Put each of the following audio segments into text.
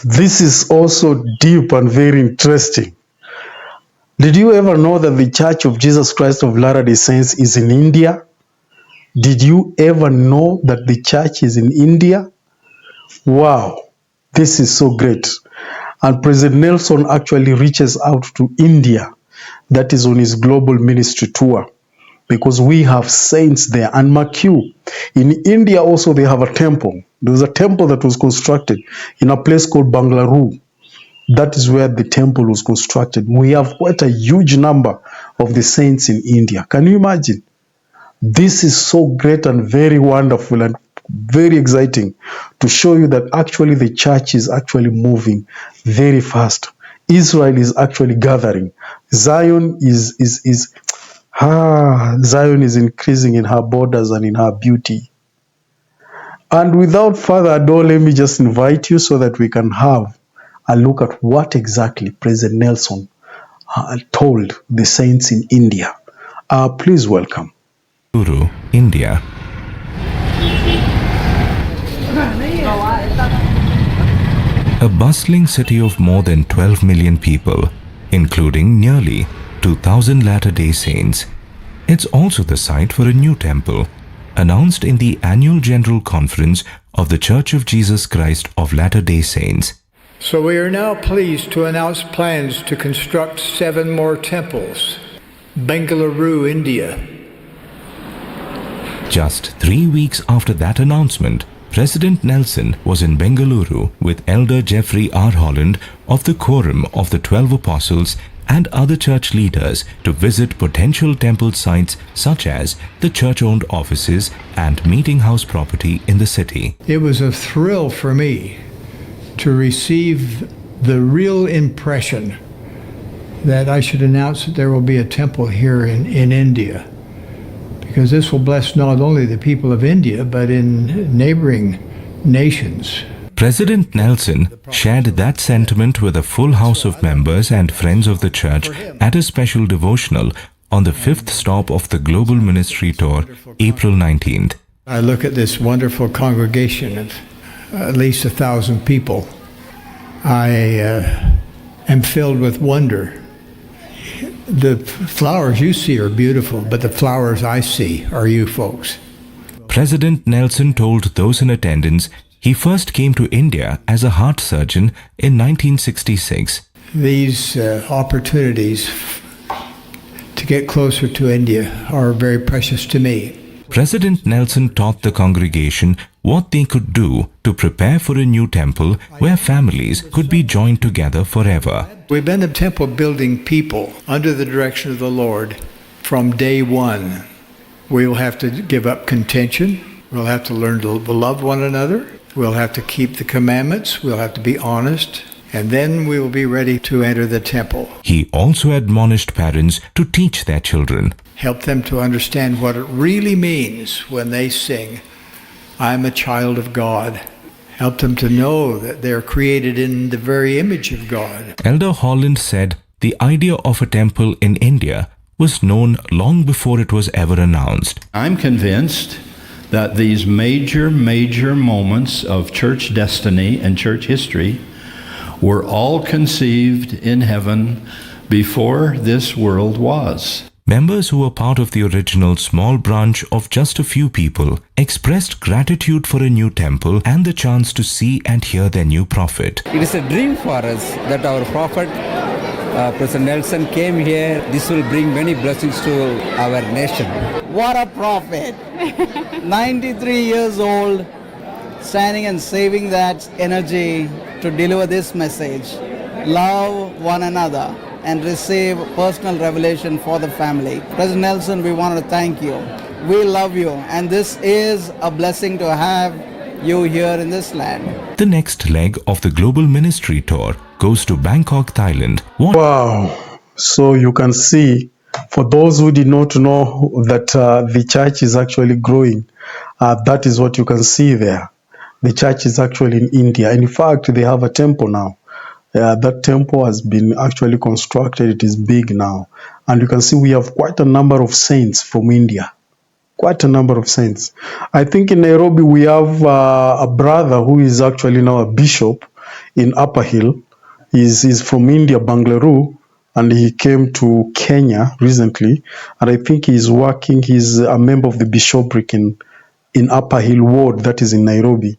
This is also deep and very interesting. Did you ever know that the Church of Jesus Christ of Latter-day Saints is in India? Did you ever know that the church is in India? Wow, this is so great. And President Nelson actually reaches out to India. That is on his global ministry tour, because we have saints there. And mark you, in India also they have a temple. There was a temple that was constructed in a place called Bangalore. That is where the temple was constructed. We have quite a huge number of the saints in India. Can you imagine? This is so great and very wonderful and very exciting to show you that actually the church is actually moving very fast. Israel is actually gathering. Zion Zion is increasing in her borders and in her beauty. And without further ado, let me just invite you so that we can have a look at what exactly President Nelson told the saints in India. Please welcome. Guru, India. A bustling city of more than 12 million people, including nearly 2,000 Latter-day Saints. It's also the site for a new temple, announced in the annual General Conference of the Church of Jesus Christ of Latter-day Saints. So we are now pleased to announce plans to construct 7 more temples. Bengaluru, India. Just 3 weeks after that announcement, President Nelson was in Bengaluru with Elder Jeffrey R. Holland of the Quorum of the 12 Apostles and other church leaders to visit potential temple sites such as the church-owned offices and meeting house property in the city. It was a thrill for me to receive the real impression that I should announce that there will be a temple here in India, because this will bless not only the people of India, but in neighboring nations. President Nelson shared that sentiment with a full house of members and friends of the church at a special devotional on the 5th stop of the Global Ministry Tour, April 19th. I look at this wonderful congregation of at least 1,000 people. I am filled with wonder. The flowers you see are beautiful, but the flowers I see are you folks. President Nelson told those in attendance he first came to India as a heart surgeon in 1966. These opportunities to get closer to India are very precious to me. President Nelson taught the congregation what they could do to prepare for a new temple where families could be joined together forever. We've been a temple building people under the direction of the Lord from day one. We will have to give up contention. We'll have to learn to love one another. We'll have to keep the commandments. We'll have to be honest. And then we will be ready to enter the temple. He also admonished parents to teach their children. Help them to understand what it really means when they sing, "I'm a child of God." Help them to know that they're created in the very image of God. Elder Holland said the idea of a temple in India was known long before it was ever announced. I'm convinced that these major moments of church destiny and church history were all conceived in heaven before this world was. Members who were part of the original small branch of just a few people expressed gratitude for a new temple and the chance to see and hear their new prophet. It is a dream for us that our prophet, President Nelson, came here. This will bring many blessings to our nation. What a prophet! 93 years old, standing and saving that energy to deliver this message. Love one another and receive personal revelation for the family. President Nelson, we want to thank you. We love you, and this is a blessing to have you here in this land. The next leg of the Global Ministry Tour goes to Bangkok, Thailand. Wow. So you can see, for those who did not know that the church is actually growing, that is what you can see there. The church is actually in India. In fact, they have a temple now. That temple has been actually constructed. It is big now. And you can see we have quite a number of saints from India. Quite a number of saints. I think in Nairobi we have a brother who is actually now a bishop in Upper Hill. He's from India, Bangalore, and he came to Kenya recently. And I think he's a member of the bishopric in Upper Hill Ward, that is in Nairobi.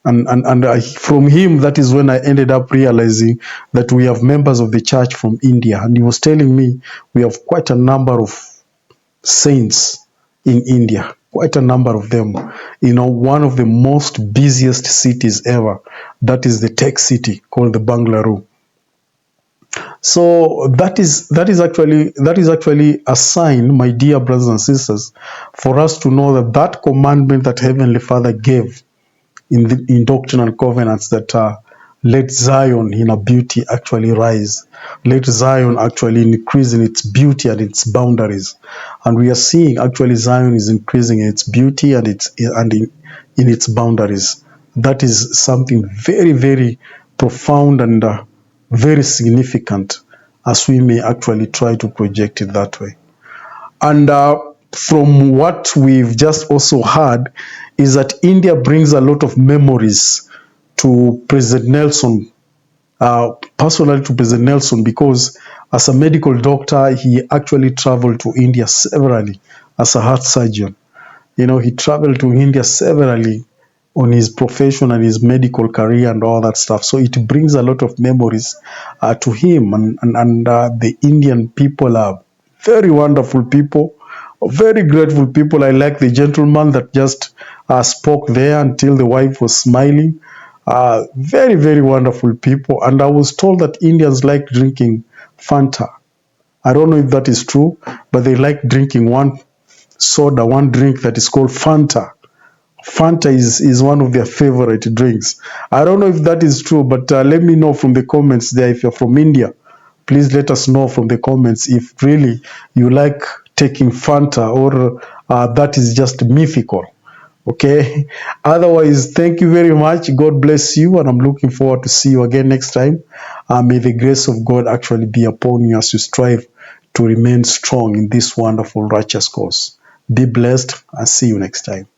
From him, that is when I ended up realizing that we have members of the church from India. And he was telling me we have quite a number of saints in India, quite a number of them. One of the most busiest cities ever, that is the tech city called the Bangalore. So that is actually a sign, my dear brothers and sisters, for us to know that commandment that Heavenly Father gave in doctrinal covenants, that let Zion in her beauty actually rise. Let Zion actually increase in its beauty and its boundaries. And we are seeing actually Zion is increasing in its beauty and in its boundaries. That is something very, very profound and very significant, as we may actually try to project it that way. And from what we've just also heard is that India brings a lot of memories to President Nelson, personally to President Nelson, because as a medical doctor, he actually traveled to India severally as a heart surgeon. He traveled to India severally on his profession and his medical career and all that stuff. So it brings a lot of memories to him. And the Indian people are very wonderful people, very grateful people. I like the gentleman that just spoke there until the wife was smiling. Very, very wonderful people. And I was told that Indians like drinking Fanta. I don't know if that is true, but they like drinking one drink that is called Fanta. Fanta is one of their favorite drinks. I don't know if that is true, but let me know from the comments there. If you're from India, please let us know from the comments if really you like taking Fanta, or that is just mythical. Okay. Otherwise, thank you very much. God bless you, and I'm looking forward to see you again next time. May the grace of God actually be upon you as you strive to remain strong in this wonderful righteous cause. Be blessed, and see you next time.